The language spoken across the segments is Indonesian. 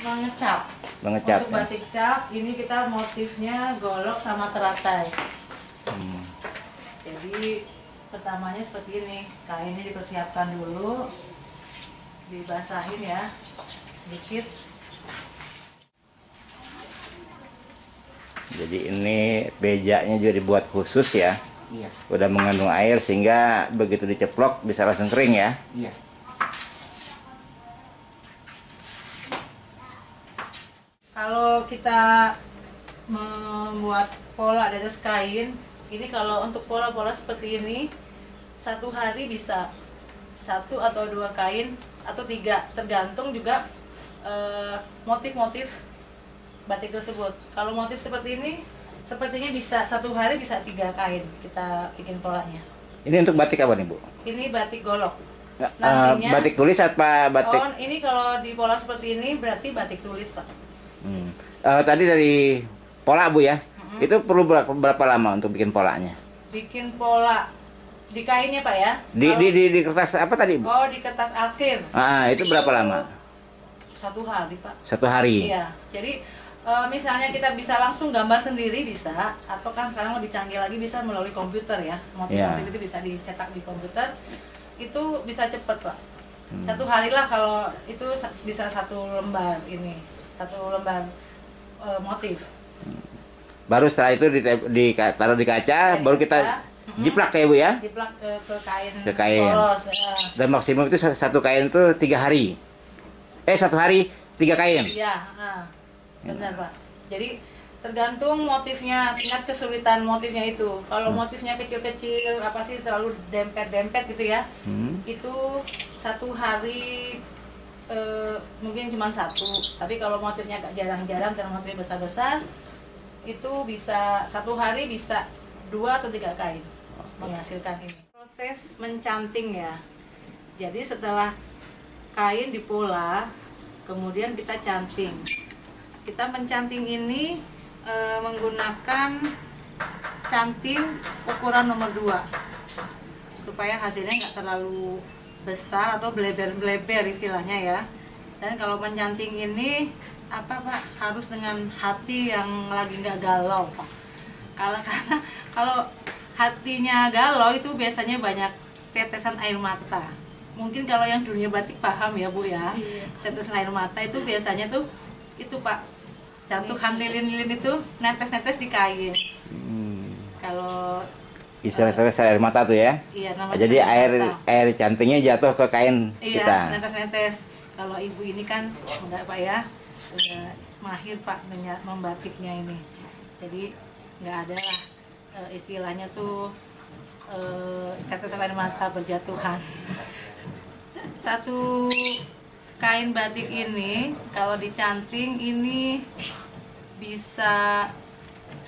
mengecap. Mengecap. Untuk batik cap ini kita motifnya golok sama teratai. Jadi pertamanya seperti ini, kainnya dipersiapkan dulu, dibasahin ya, dikit. Jadi ini bejanya juga dibuat khusus ya. Iya. Udah mengandung air sehingga begitu diceplok bisa langsung kering ya. Iya. Kalau kita membuat pola di atas kain, ini kalau untuk pola-pola seperti ini, satu hari bisa 1 atau 2 kain atau 3, tergantung juga motif-motif batik tersebut. Kalau motif seperti ini, sepertinya bisa 1 hari bisa 3 kain kita bikin polanya. Ini untuk batik apa nih Bu? Ini batik golok. Nantinya, batik tulis apa batik? Oh, ini kalau di pola seperti ini berarti batik tulis Pak. Tadi dari pola Bu ya, itu perlu berapa lama untuk bikin polanya? Bikin pola di kainnya Pak ya? Di kertas apa tadi Bu? Oh, di kertas alkir. Itu berapa lama? 1 hari Pak. 1 hari. Iya, jadi misalnya kita bisa langsung gambar sendiri bisa, atau kan sekarang lebih canggih lagi bisa melalui komputer ya. Motif-motif itu bisa dicetak di komputer, itu bisa cepet Pak. 1 hari lah kalau itu bisa 1 lembar ini, 1 lembar motif. Baru setelah itu ditaruh di kaca, baru kita jiplak ya Bu ya? Jiplak ke kain. Ke kain. Polos, Dan maksimum itu 1 kain itu 3 hari. 1 hari 3 kain. Iya, benar Pak. Jadi tergantung motifnya, tingkat kesulitan motifnya itu. Kalau motifnya kecil-kecil, apa sih terlalu dempet-dempet gitu ya, itu 1 hari mungkin cuma 1. Tapi kalau motifnya agak jarang-jarang dan motifnya besar-besar, itu bisa 1 hari bisa 2 atau 3 kain menghasilkan ini. Proses mencanting ya. Jadi setelah kain dipola, kemudian kita canting. Kita mencanting ini menggunakan canting ukuran nomor 2 supaya hasilnya nggak terlalu besar atau bleber-bleber istilahnya ya. Dan kalau mencanting ini apa Pak, harus dengan hati yang lagi nggak galau Pak. Karena kalau hatinya galau itu biasanya banyak tetesan air mata. Mungkin kalau yang dunia batik paham ya Bu ya. Tetesan air mata itu biasanya tuh itu Pak, jatuhan lilin-lilin itu netes-netes di kain. Kalau istilah tetes air mata tuh ya. Iya, namanya jadi air cantingnya jatuh ke kain kita. Iya, netes-netes. Kalau ibu ini kan enggak Pak ya, sudah mahir Pak membatiknya ini. Jadi nggak ada lah istilahnya tuh tetesan air mata berjatuhan. 1 kain batik ini kalau dicanting ini bisa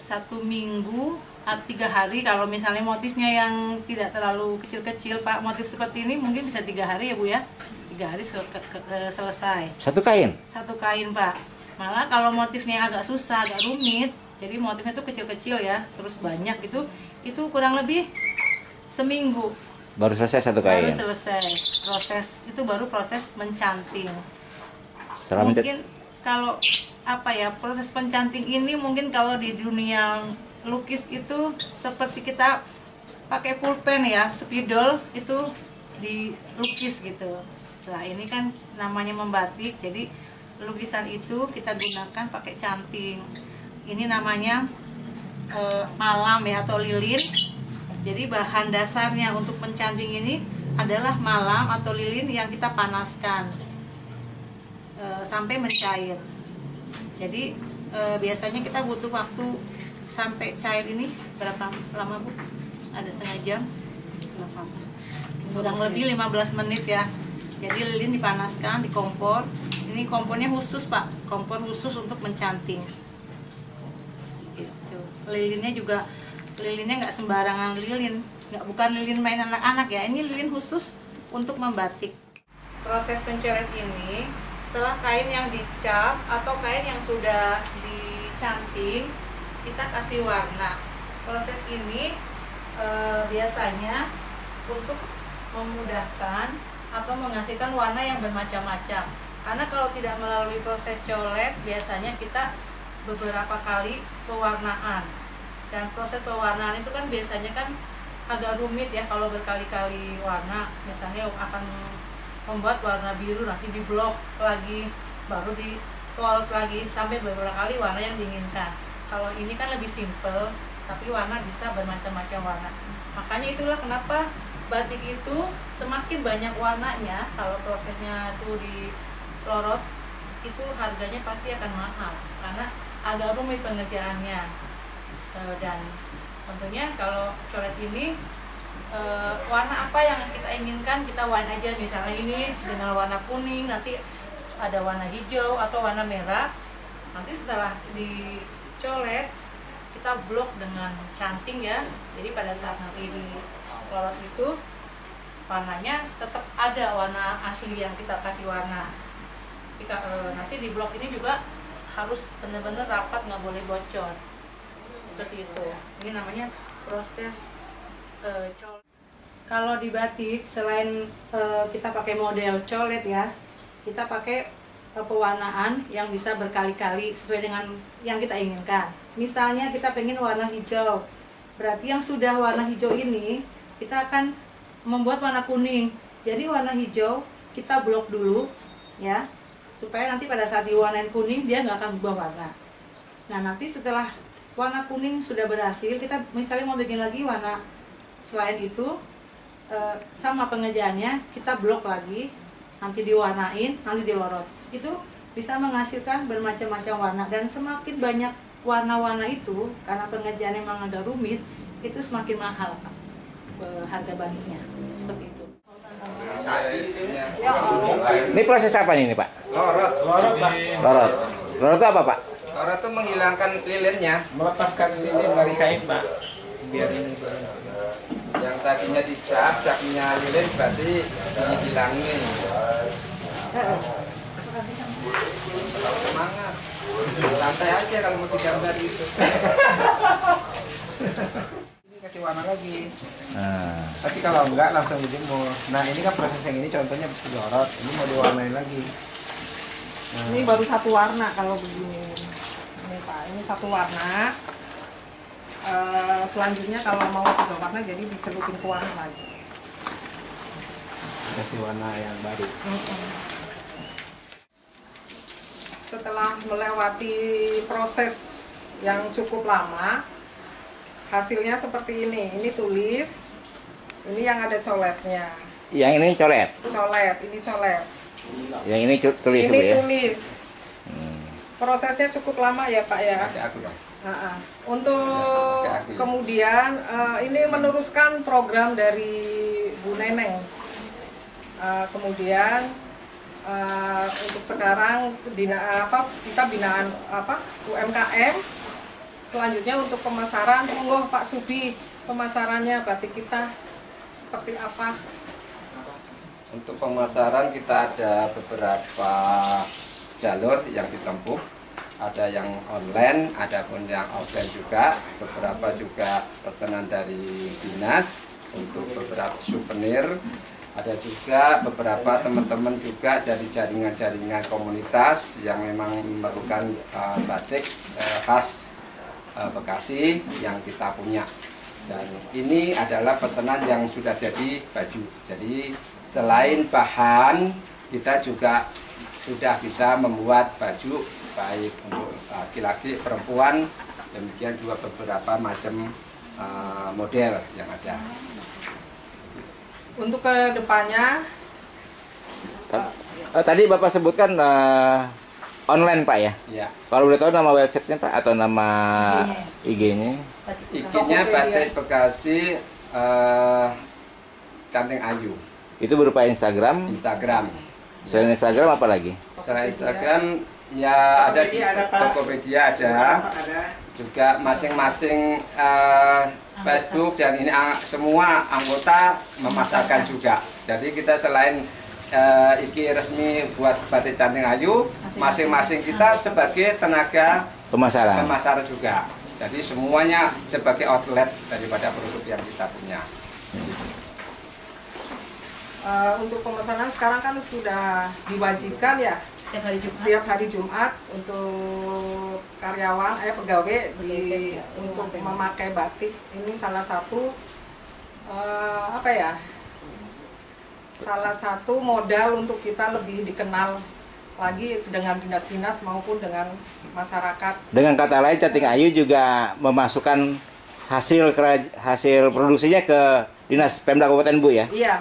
1 minggu atau 3 hari. Kalau misalnya motifnya yang tidak terlalu kecil-kecil Pak, motif seperti ini mungkin bisa 3 hari ya Bu ya. 3 hari selesai. 1 kain? 1 kain Pak. Malah kalau motifnya agak susah, agak rumit, jadi motifnya tuh kecil-kecil ya, terus banyak itu kurang lebih seminggu. Baru selesai 1 kain? Baru selesai. Itu baru proses mencanting. Setelah mungkin kalau apa ya, proses pencanting ini mungkin kalau di dunia lukis itu seperti kita pakai pulpen ya, spidol itu dilukis gitu. Nah ini kan namanya membatik, jadi lukisan itu kita gunakan pakai canting. Ini namanya malam ya atau lilin. Jadi bahan dasarnya untuk pencanting ini adalah malam atau lilin yang kita panaskan sampai mencair. Jadi biasanya kita butuh waktu sampai cair ini berapa lama Bu? Ada setengah jam? Kurang lebih 15 menit ya. Jadi lilin dipanaskan di kompor. Ini kompornya khusus Pak, kompor khusus untuk mencanting. Gitu. Lilinnya nggak sembarangan lilin, bukan lilin main anak-anak ya. Ini lilin khusus untuk membatik. Proses pencoret ini setelah kain yang dicap atau kain yang sudah dicanting, kita kasih warna. Proses ini biasanya untuk memudahkan atau menghasilkan warna yang bermacam-macam. Karena kalau tidak melalui proses colet, biasanya kita beberapa kali pewarnaan. Dan proses pewarnaan itu kan biasanya kan agak rumit ya kalau berkali-kali warna. Misalnya akan membuat warna biru, nanti diblok lagi, baru dicolot lagi sampai beberapa kali warna yang diinginkan. Kalau ini kan lebih simple, tapi warna bisa bermacam-macam warna. Makanya itulah kenapa batik itu semakin banyak warnanya, kalau prosesnya itu dilorot, itu harganya pasti akan mahal karena agak rumit pengerjaannya. Dan tentunya kalau coret ini warna apa yang kita inginkan kita warna aja. Misalnya ini dengan warna kuning, nanti ada warna hijau atau warna merah. Nanti setelah dicoret kita blok dengan canting ya. Jadi pada saat nanti dicolot itu warnanya tetap ada warna asli yang kita kasih warna. Jika nanti di blok ini juga harus benar-benar rapat, nggak boleh bocor. Seperti itu. Ini namanya proses colet. Kalau di batik selain kita pakai model colet ya, kita pakai pewarnaan yang bisa berkali-kali sesuai dengan yang kita inginkan. Misalnya kita pengen warna hijau, berarti yang sudah warna hijau ini kita akan membuat warna kuning. Jadi warna hijau kita blok dulu ya, supaya nanti pada saat diwarnain kuning dia nggak akan berubah warna. Nah nanti setelah warna kuning sudah berhasil, kita misalnya mau bikin lagi warna selain itu, sama pengerjaannya, kita blok lagi, nanti diwarnain, nanti dilorot. Itu bisa menghasilkan bermacam-macam warna, dan semakin banyak warna-warna itu, karena pengerjaannya memang agak rumit, itu semakin mahal harga batiknya. Seperti itu. Ini proses apa nih Pak? Lorot. Lorot. Lorot itu apa Pak? Lorot itu menghilangkan lilinnya, melepaskan lilin dari kain, Pak. Biar ini yang tadinya dicap, capnya lilin berarti dihilangin. Semangat, santai aja kalau mau digambar gitu. ini kasih warna lagi. Tapi kalau enggak langsung dijemur. Nah ini kan proses yang ini contohnya bisa dilorot. Ini mau diwarnain lagi. Ini baru satu warna kalau begini. Ini Pak, ini satu warna. Selanjutnya kalau mau 3 warna jadi dicelupin ke warna lagi. Kasih warna yang baru. Setelah melewati proses yang cukup lama, hasilnya seperti ini. Ini tulis, ini yang ada coletnya. Yang ini colet. Colet, ini colet. Yang ini tulis Ini ya. tulis. Prosesnya cukup lama ya Pak ya. Pakai aku dong. Untuk kemudian ini meneruskan program dari Bu Neneng. Kemudian untuk sekarang kita binaan UMKM. Selanjutnya untuk pemasaran, monggo Pak Subi, pemasarannya batik kita seperti apa? Untuk pemasaran kita ada beberapa jalur yang ditempuh. Ada yang online, ada pun yang offline juga. Beberapa juga pesanan dari dinas untuk beberapa souvenir. Ada juga beberapa teman-teman juga dari jaringan-jaringan komunitas yang memang memerlukan batik khas Bekasi yang kita punya. Dan ini adalah pesanan yang sudah jadi baju. Jadi selain bahan, kita juga sudah bisa membuat baju baik untuk laki-laki, perempuan, demikian juga beberapa macam model yang ada. Untuk kedepannya, Tadi Bapak sebutkan online Pak ya? Ya. Kalau boleh tahu nama websitenya Pak atau nama IG-nya? IG-nya Batik Bekasi Canting Ayu. Itu berupa Instagram. Instagram. Selain Instagram apa lagi? Selain Instagram ya ada di Tokopedia ada. Juga masing-masing Facebook dan ini semua anggota memasarkan juga. Jadi kita selain IG resmi buat Batik Canting Ayu, masing-masing kita sebagai tenaga Pemasaran. pemasaran juga. Jadi semuanya sebagai outlet daripada produk yang kita punya. untuk pemesanan sekarang kan sudah diwajibkan ya Setiap hari Jumat. Tiap hari Jumat untuk karyawan, pegawai untuk memakai batik. Ini salah satu salah satu modal untuk kita lebih dikenal lagi dengan dinas-dinas maupun dengan masyarakat. Dengan kata lain, Canting Ayu juga memasukkan hasil produksinya ke Dinas Pemda Kabupaten, Bu ya? Iya,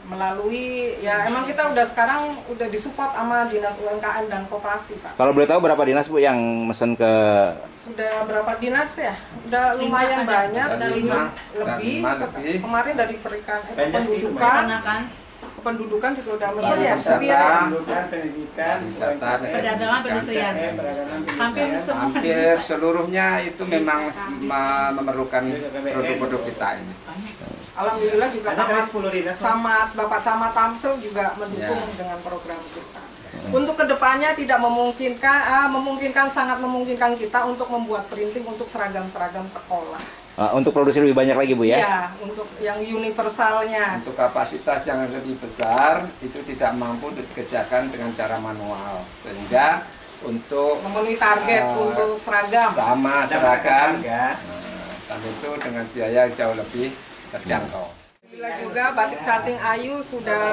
melalui ya emang kita udah sekarang udah disupport sama Dinas UMKM dan Koperasi, Pak. Kalau boleh tahu berapa dinas, Bu, yang mesen ke... Sudah berapa dinas ya? Udah lumayan banyak, Sudah dari lima lebih. lebih. Kemarin dari pendudukan, kependudukan juga udah mesen ya, Pendidikan, wisata, Perdagangan, perindustrian. Hampir semua. hampir seluruhnya itu memang memerlukan produk-produk kita ini. Alhamdulillah juga Bapak Camat Tamsil juga mendukung dengan program kita. Untuk kedepannya tidak sangat memungkinkan kita untuk membuat printing untuk seragam-seragam sekolah. Untuk produksi lebih banyak lagi, Bu ya? Iya, untuk yang universalnya. Untuk kapasitas yang lebih besar itu tidak mampu dikerjakan dengan cara manual, sehingga untuk Memenuhi target untuk seragam. sama seragam, sampai itu dengan biaya yang jauh lebih terjangkau. Alhamdulillah juga Batik Canting Ayu sudah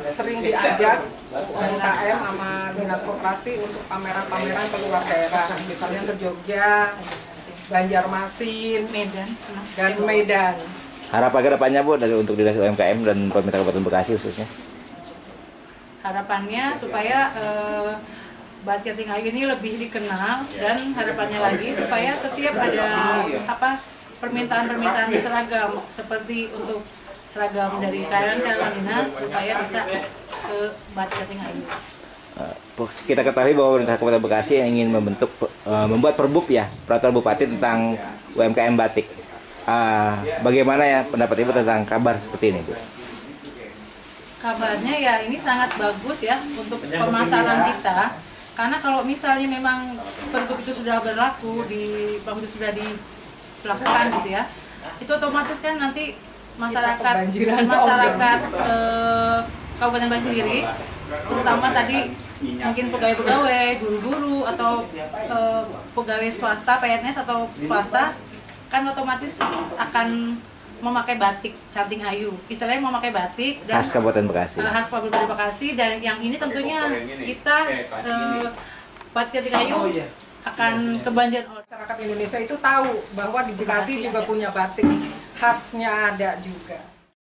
sering diajak UMKM sama Dinas Koperasi untuk pameran-pameran ke luar daerah, misalnya ke Jogja, Banjarmasin, Medan. dan Medan. Harapan ke depannya, Bu, untuk Dinas UMKM dan pemerintah Kabupaten Bekasi khususnya? Harapannya supaya Batik Canting Ayu ini lebih dikenal, dan harapannya lagi supaya setiap ada permintaan seragam seperti untuk seragam dari karyawan dinas supaya bisa ke Batik Canting Ayu. Kita ketahui bahwa pemerintah Kabupaten Bekasi yang ingin membuat perbub ya, peraturan Bupati tentang UMKM batik. Bagaimana ya pendapat Ibu tentang kabar seperti ini, Bu? Kabarnya ya ini sangat bagus ya untuk pemasaran kita. Karena kalau misalnya memang perbub itu sudah berlaku itu sudah dilakukan gitu ya, itu otomatis kan nanti masyarakat Kabupaten Bekasi sendiri, terutama tadi mungkin pegawai-pegawai, guru-guru atau pegawai swasta, PNS atau swasta, kan otomatis akan memakai batik Canting Ayu. Istilahnya memakai batik dan Khas Kabupaten Bekasi. Khas Kabupaten Bekasi, dan yang ini tentunya kita Batik Canting Ayu akan kebanjiran. Masyarakat Indonesia itu tahu bahwa di Bekasi juga punya batik khasnya ada juga.